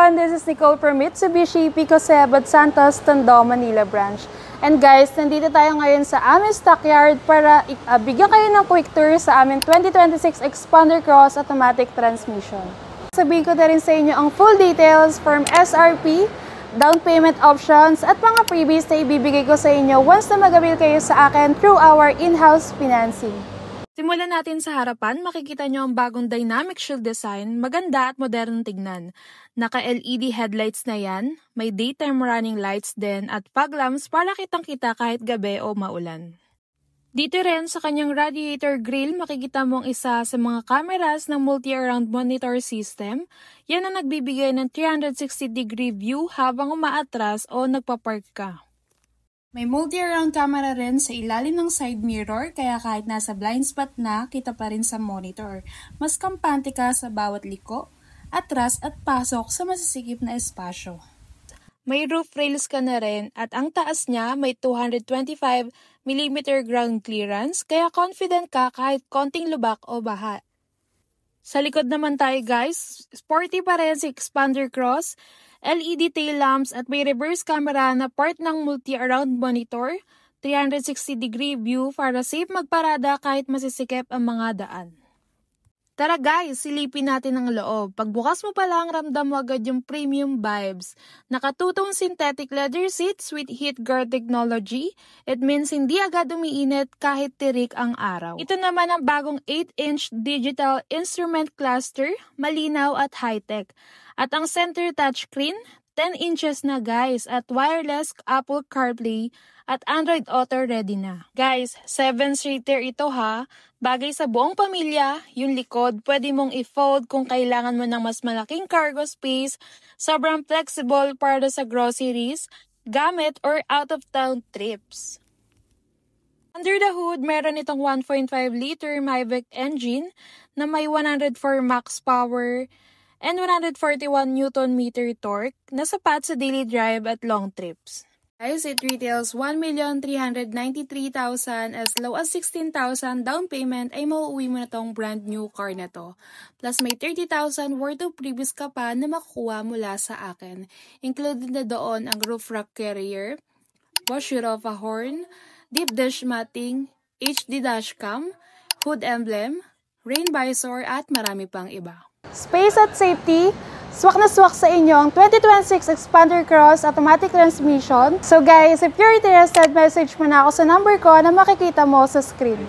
everyone, this is Nicole from Mitsubishi Pico-Sebot Santos, Tondo, Manila branch. And guys, nandito tayo ngayon sa aming stockyard para bigyan kayo ng quick tour sa aming 2026 Expander Cross Automatic Transmission. Sabihin ko na rin sa inyo ang full details from SRP, down payment options at mga freebies na ibibigay ko sa inyo once na mag-avail kayo sa akin through our in-house financing. Simulan natin sa harapan, makikita nyo ang bagong dynamic shield design, maganda at modernong tignan. Naka-LED headlights na yan, may daytime running lights din at fog lamps para kitang-kita kahit gabi o maulan. Dito rin sa kanyang radiator grille, makikita mo ang isa sa mga cameras ng multi-around monitor system. Yan ang nagbibigay ng 360-degree view habang umaatras o nagpapark ka. May multi-around camera rin sa ilalim ng side mirror, kaya kahit nasa blind spot na, kita pa rin sa monitor. Mas kampante ka sa bawat liko, atras at pasok sa masisikip na espasyo. May roof rails ka na rin at ang taas niya may 225mm ground clearance, kaya confident ka kahit konting lubak o baha. Sa likod naman tayo guys, sporty pa rin si Expander Cross, LED tail lamps at may reverse camera na part ng multi-around monitor, 360-degree view para safe magparada kahit masisikip ang mga daan. Tara guys, silipin natin ang loob. Pagbukas mo pa lang, ramdam mo agad yung premium vibes. Nakatutong synthetic leather seats with heat guard technology. It means hindi agad umiinit kahit tirik ang araw. Ito naman ang bagong 8-inch digital instrument cluster, malinaw at high-tech. At ang center touchscreen, 10 inches na guys at wireless Apple CarPlay at Android Auto ready na. Guys, 7-seater ito ha. Bagay sa buong pamilya, yung likod pwede mong i-fold kung kailangan mo ng mas malaking cargo space, sobrang flexible para sa groceries, gamit or out-of-town trips. Under the hood, meron itong 1.5-liter Mavic engine na may 104 max power and 141 Nm torque na sapat sa daily drive at long trips. Guys, it retails 1,393,000 as low as 16,000 down payment ay mauuwi mo na tong brand new car na to. Plus may 30,000 worth of previous ka pa na makukuha mula sa akin. Included na doon ang roof rack carrier, Bosch Europa horn, deep dash matting, HD dashcam, hood emblem, rain visor at marami pang iba. Space at safety, swak na swak sa inyo ang 2026 Expander Cross Automatic Transmission. So guys, if you're interested, message mo na ako sa number ko na makikita mo sa screen.